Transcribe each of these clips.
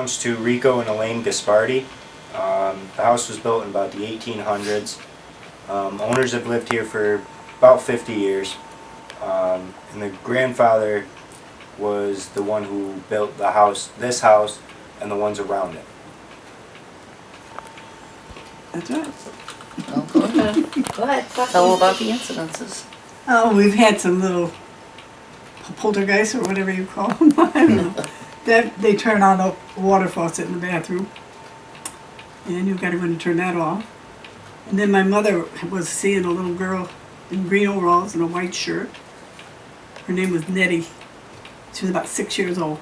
belongs to Rico and Elaine Gaspardi. The house was built in about the 1800s. Owners have lived here for about 50 years. And the grandfather was the one who built the house, this house, and the ones around it. That's right. Oh, go ahead. Go ahead. Tell about the incidences. Oh, we've had some little poltergeists or whatever you call them. I don't know. That they turn on the water faucet in the bathroom, and you've got to go and turn that off. And then my mother was seeing a little girl in green overalls and a white shirt. Her name was Nettie. She was about 6 years old.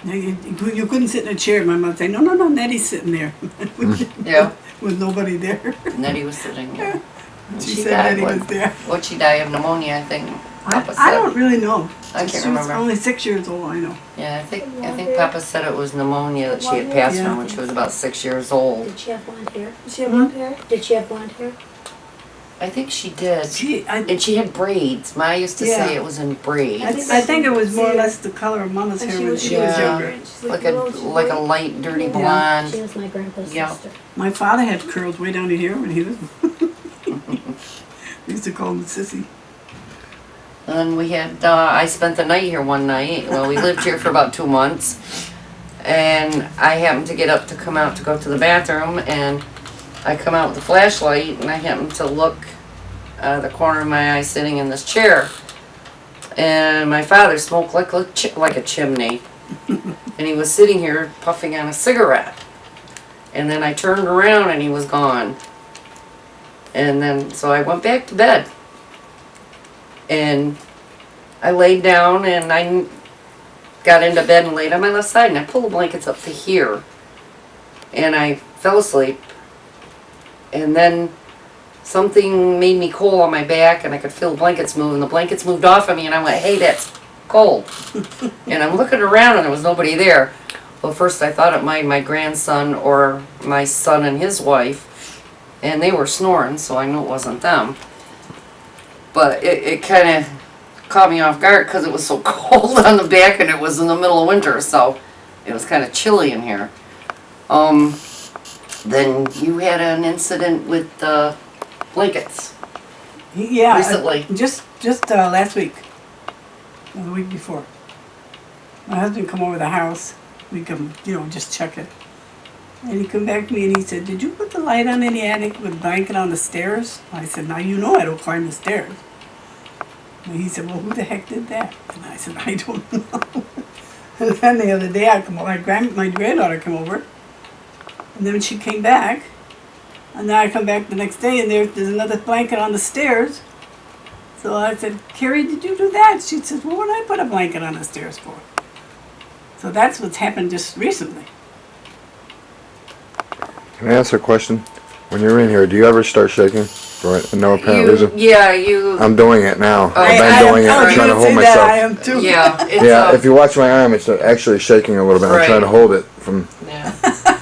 Now you couldn't sit in a chair. My mother said, no, Nettie's sitting there. Yeah. With nobody there. Nettie was sitting there. She said Nettie was there. What'd she die of pneumonia, I think? Papa I said. don't really know. I can't She was remember. only 6 years old, I know. Yeah, I think Papa said it was pneumonia that she had passed Yeah. from when she was about 6 years old. Did she have blonde hair? Did she have blonde hair? Did she have blonde hair? I think she did. I And she had braids. Ma used to say it was in braids. I think it was more or less the color of Mama's And hair she when was, she was Yeah. younger. She's like a light dirty Yeah. blonde. She was my grandpa's Yeah. sister. My father had curls way down to here when he was. We used to call him Sissy. And we had, I spent the night here one night. Well, we lived here for about 2 months. And I happened to get up to come out to go to the bathroom. And I come out with a flashlight and I happened to look out of the corner of my eye sitting in this chair. And my father smoked like a chimney. And he was sitting here puffing on a cigarette. And then I turned around and he was gone. And then, so I went back to bed. And I laid down and I got into bed and laid on my left side and I pulled the blankets up to here. And I fell asleep. And then something made me cold on my back and I could feel the blankets move and the blankets moved off of me and I went, hey, that's cold. And I'm looking around and there was nobody there. Well, first I thought it might be my grandson or my son and his wife. And they were snoring, so I knew it wasn't them. But it kind of caught me off guard because it was so cold on the back and it was in the middle of winter, so it was kind of chilly in here. Then you had an incident with the blankets. Yeah. Recently. Just last week. Or the week before. My husband come over to the house. We come, just check it. And he come back to me and he said, did you put the light on in the attic with a blanket on the stairs? I said, now you know I don't climb the stairs. And he said, well, who the heck did that? And I said, I don't know. And then the other day I come over, my granddaughter came over. And then she came back. And then I come back the next day and there's another blanket on the stairs. So I said, Carrie, did you do that? She said, well, what did I put a blanket on the stairs for? So that's what's happened just recently. Can I ask a question? When you're in here, do you ever start shaking for no apparent reason? Yeah, you. I'm doing it now. Oh, I've been doing it. I'm I'm trying to hold I myself. am too. Yeah, it's Yeah, if you watch my arm, it's actually shaking a little bit. I'm trying to hold it from, yeah.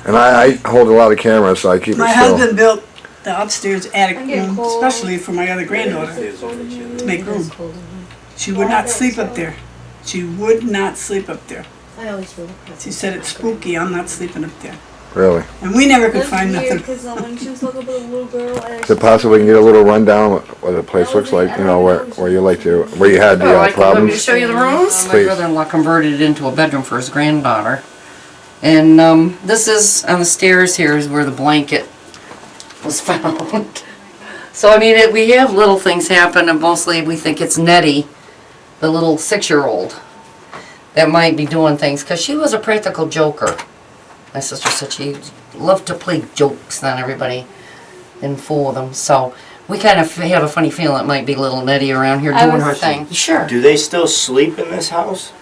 and I hold a lot of cameras, so I keep My it still. husband built the upstairs attic I'm getting room, cold. especially for my other granddaughter, to make room. She would not sleep up there. She would not sleep up there. I always feel She said it's spooky. I'm not sleeping up there. Really? And we never could That's find weird nothing. because when she was talking about the little girl, Is it possible we can get a little rundown what the place looks like? You know, where you like to, where you had the Oh, I can want me to problems? show you the rooms? My Please. brother-in-law converted it into a bedroom for his granddaughter. And this is, on the stairs here is where the blanket was found. So, I mean, we have little things happen, and mostly we think it's Nettie, the little 6-year-old, that might be doing things, because she was a practical joker. My sister said she loved to play jokes on everybody and fool them. So we kind of have a funny feeling it might be little Nettie around here doing her thing. Sure. Do they still sleep in this house?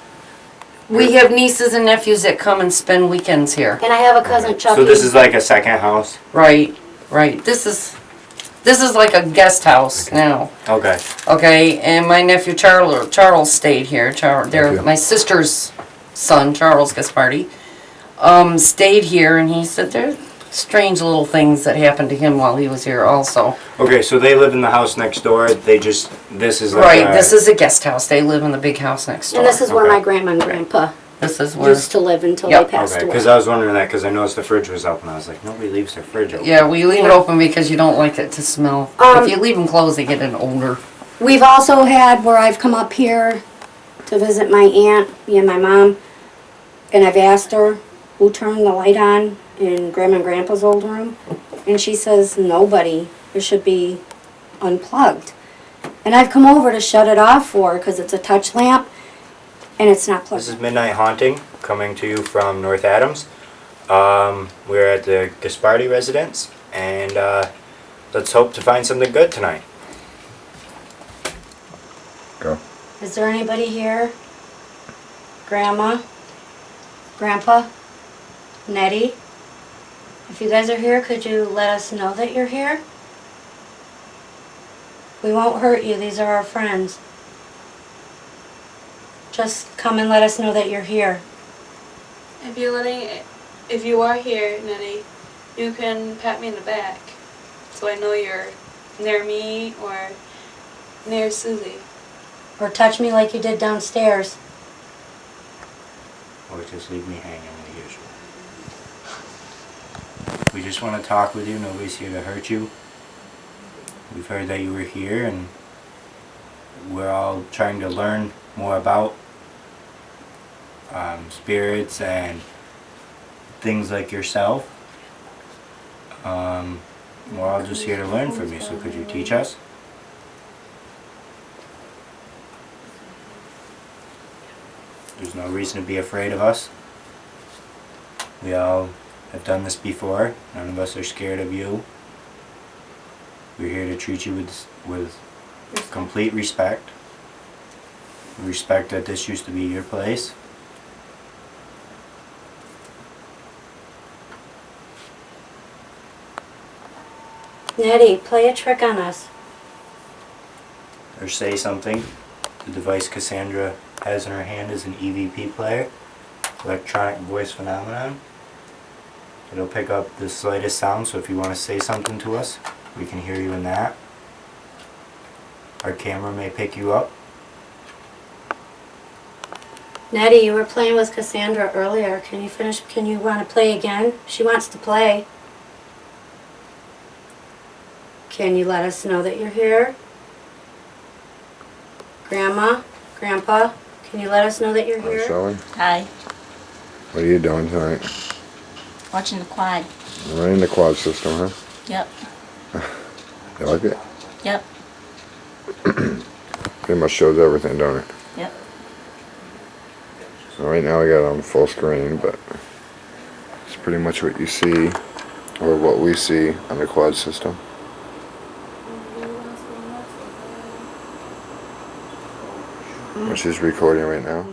We have nieces and nephews that come and spend weekends here. And I have a cousin Chucky. So this is like a second house? Right, right. This is like a guest house now. Okay. Okay, and my nephew Charles stayed here. My sister's son, Charles Gaspardi, stayed here, and he said there's strange little things that happened to him while he was here also. Okay, so they live in the house next door. This is like Right, this is a guest house. They live in the big house next door. And this is where Okay. my grandma and grandpa This is where, used to live until Yep. they passed Okay, away. because I was wondering that, because I noticed the fridge was open. I was like, nobody leaves their fridge open. yeah, we leave it Yeah. open because you don't like it to smell. If you leave them closed, they get an odor. We've also had where I've come up here to visit my aunt, me and my mom, and I've asked her who turned the light on in Grandma and Grandpa's old room, and she says nobody. It should be unplugged. And I've come over to shut it off for her because it's a touch lamp, and it's not plugged This is in. Midnight Haunting, coming to you from North Adams. We're at the Gaspardi residence, and let's hope to find something good tonight. Go. Is there anybody here? Grandma? Grandpa? Nettie? If you guys are here, could you let us know that you're here? We won't hurt you. These are our friends. Just come and let us know that you're here. If you are here, Nettie, you can pat me in the back, so I know you're near me or near Susie. Or touch me like you did downstairs. Or just leave me hanging as usual. We just want to talk with you. Nobody's here to hurt you. We've heard that you were here, and we're all trying to learn more about spirits and things like yourself. We're all just here to learn from you, so could you teach us? There's no reason to be afraid of us. We all have done this before. None of us are scared of you. We're here to treat you with complete respect. Respect that this used to be your place. Nettie, play a trick on us. Or say something. The device Cassandra has in her hand is an EVP player, electronic voice phenomenon. It'll pick up the slightest sound, so if you want to say something to us, we can hear you in that. Our camera may pick you up. Nettie, you were playing with Cassandra earlier. Can you finish? Can you want to play again? She wants to play. Can you let us know that you're here? Grandma? Grandpa? Can you let us know that you're Hi, here? Shelley. Hi, What are you doing tonight? watching the quad. You're running the quad system, huh? Yep, You like it? yep, Pretty much shows everything, don't it? yep. So right now I got it on full screen, but it's pretty much what you see, or what we see on the quad system. Which is recording right now.